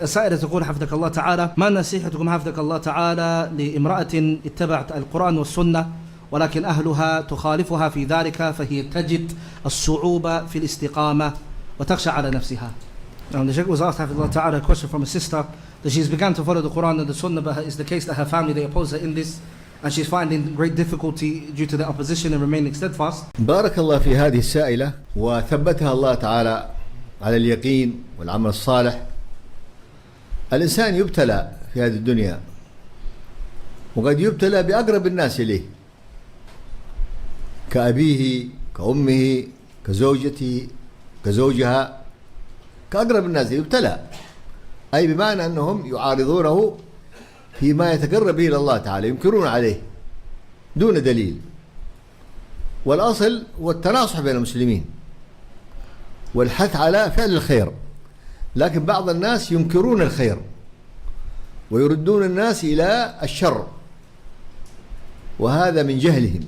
السائلة تقول حفظك الله تعالى: ما نصيحتكم حفظك الله تعالى لامرأة اتبعت القرآن والسنة ولكن أهلها تخالفها في ذلك فهي تجد الصعوبة في الاستقامة وتخشى على نفسها. Now the Shaykh was asked حفظك الله تعالى a question from a sister that she's begun to follow the Quran and the Sunnah, but it's the case that her family, they oppose her in this and she's finding great difficulty due to the opposition and remaining steadfast. بارك الله في هذه السائلة وثبتها الله تعالى على اليقين والعمل الصالح. الإنسان يبتلى في هذه الدنيا وقد يبتلى بأقرب الناس إليه كأبيه كأمه كزوجته كزوجها، كأقرب الناس يبتلى، أي بمعنى أنهم يعارضونه فيما يتقرب به إلى الله تعالى، ينكرون عليه دون دليل. والأصل هو التناصح بين المسلمين والحث على فعل الخير، لكن بعض الناس ينكرون الخير ويردون الناس إلى الشر، وهذا من جهلهم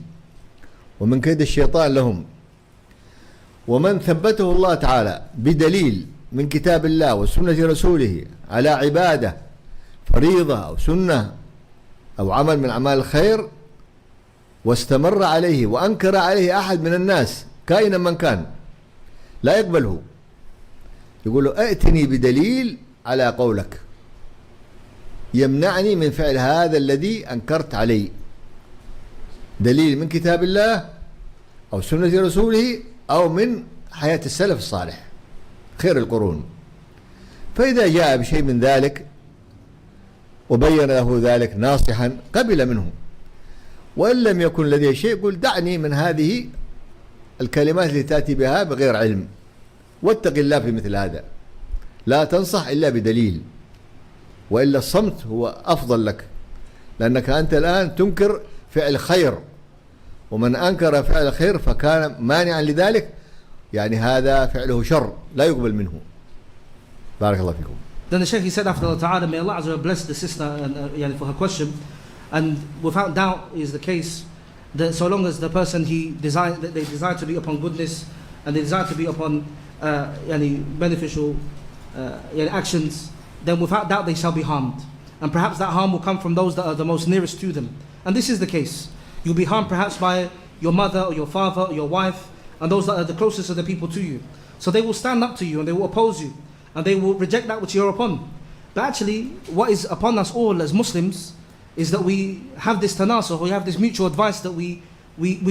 ومن كيد الشيطان لهم. ومن ثبته الله تعالى بدليل من كتاب الله وسنة رسوله على عبادة فريضة أو سنة أو عمل من أعمال الخير واستمر عليه وأنكر عليه أحد من الناس كائنا من كان، لا يقبله، يقول له: ائتني بدليل على قولك يمنعني من فعل هذا الذي أنكرت عليه، دليل من كتاب الله أو سنة رسوله أو من حياة السلف الصالح خير القرون. فإذا جاء بشيء من ذلك وبين له ذلك ناصحا قبل منه، وإن لم يكن لديه شيء قل: دعني من هذه الكلمات التي تأتي بها بغير علم، واتق الله في مثل هذا، لا تنصح إلا بدليل، وإلا الصمت هو أفضل لك، لأنك أنت الآن تنكر فعل خير، ومن أنكر فعل خير فكان مانعا لذلك، يعني هذا فعله شر لا يقبل منه. بارك الله فيكم. Then the Shaykh, he said after Allah Ta'ala, may Allah Azza wa bless the sister and, for her question, and without doubt is the case that so long as the person they desire to be upon goodness and they desire to be upon beneficial actions, then without doubt they shall be harmed, and perhaps that harm will come from those that are the most nearest to them. And this is the case. You'll be harmed perhaps by your mother or your father or your wife and those that are the closest of the people to you. So they will stand up to you and they will oppose you and they will reject that which you're upon. But actually, what is upon us all as Muslims is that we have this tanasukh, we have this mutual advice that we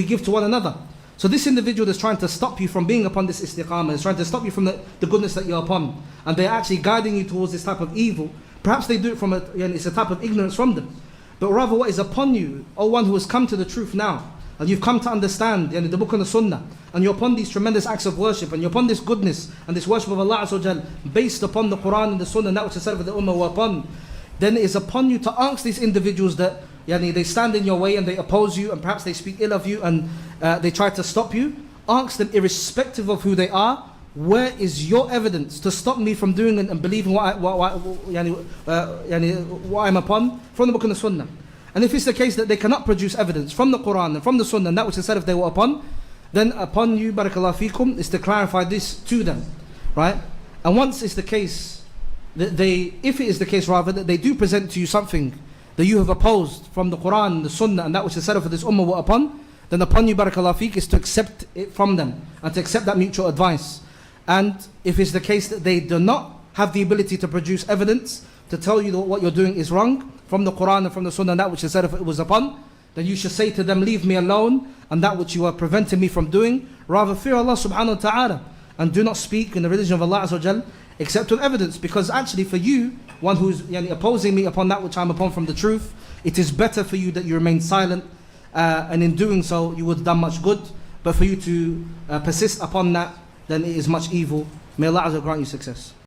give to one another. So this individual that's trying to stop you from being upon this istiqamah, is trying to stop you from the goodness that you're upon, and they're actually guiding you towards this type of evil, perhaps they do it from it's a type of ignorance from them. But rather what is upon you, O one who has come to the truth now, and you've come to understand the book and the sunnah, and you're upon these tremendous acts of worship, and you're upon this goodness and this worship of Allah Azza wa Jal, based upon the Quran and the sunnah, and that which the Salaf of the Ummah were upon, then it is upon you to ask these individuals that they stand in your way and they oppose you and perhaps they speak ill of you and they try to stop you. Ask them, irrespective of who they are, where is your evidence to stop me from doing and believing what I'm upon from the book and the sunnah? And if it's the case that they cannot produce evidence from the Quran and from the sunnah and that which is said if they were upon, then upon you, barakallahu feekum, is to clarify this to them, right? And once it's the case that if it is the case rather that they do present to you something that you have opposed from the Quran and the sunnah and that which is said for this ummah were upon, then upon you, barakallahu feek, is to accept it from them and to accept that mutual advice. And if it's the case that they do not have the ability to produce evidence to tell you that what you're doing is wrong from the Quran and from the sunnah and that which is said if it was upon, then you should say to them, leave me alone and that which you are preventing me from doing, rather fear Allah subhanahu wa ta'ala and do not speak in the religion of Allah Azza wa Jal except with evidence. Because actually for you, one who's opposing me upon that which I'm upon from the truth, it is better for you that you remain silent, and in doing so you would have done much good. But for you to persist upon that, then it is much evil. May Allah Azza wa Jal grant you success.